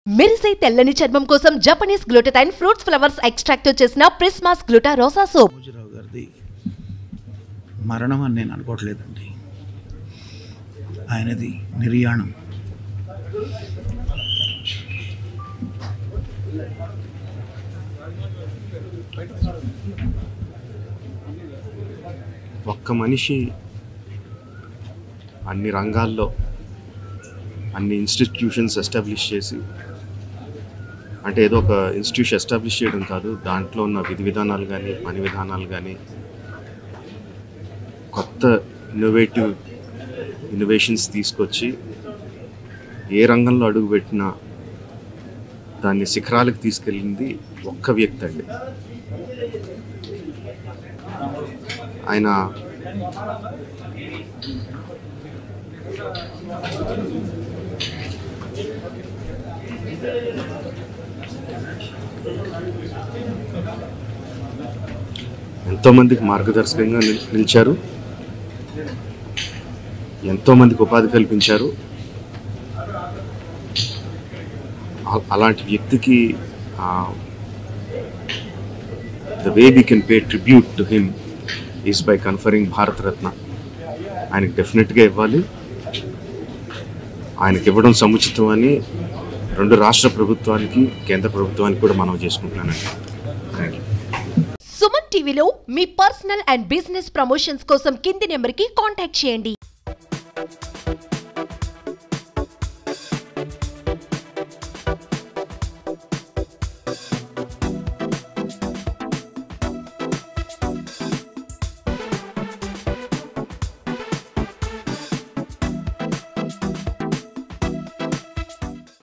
మెరిసే తెల్లని చర్మం కోసం Japanese glutathione fruits flowers extract తో చేసిన ప్రిస్మాస్ గ్లూటా రోసా సోప్. రామోజీరావు గారిది మరణం అని నేను అనుకోవట్లేదండి. ఆయనది నిర్యాణం. ఒక్క మనిషి అన్ని రంగాల్లో అన్ని ఇన్స్టిట్యూషన్స్ ఎస్టాబ్లిష్ చేసి, అంటే ఏదో ఒక ఇన్స్టిట్యూషన్ ఎస్టాబ్లిష్ చేయడం కాదు, దాంట్లో ఉన్న విధి విధానాలు కానీ పని విధానాలు కానీ కొత్త ఇన్నోవేషన్స్ తీసుకొచ్చి ఏ రంగంలో అడుగుపెట్టినా దాన్ని శిఖరాలకు తీసుకెళ్ళింది ఒక్క వ్యక్తి అండి. ఆయన ఎంతోమందికి మార్గదర్శకంగా నిలిచారు, ఎంతోమందికి ఉపాధి కల్పించారు. అలాంటి వ్యక్తికి the way we can pay tribute to him is by conferring Bharat Ratna. ఆయనకి డెఫినెట్గా ఇవ్వాలి. ఆయనకి ఇవ్వడం సముచితం అని రెండు రాష్ట్ర ప్రభుత్వానికి కేంద్ర ప్రభుత్వానికి కూడా మనవి చేసుకుంటున్నానండి. Thank you. సుమన్ టీవీలో మీ పర్సనల్ అండ్ బిజినెస్ ప్రమోషన్స్ కోసం కింది నెంబర్కి కాంటాక్ట్ చేయండి.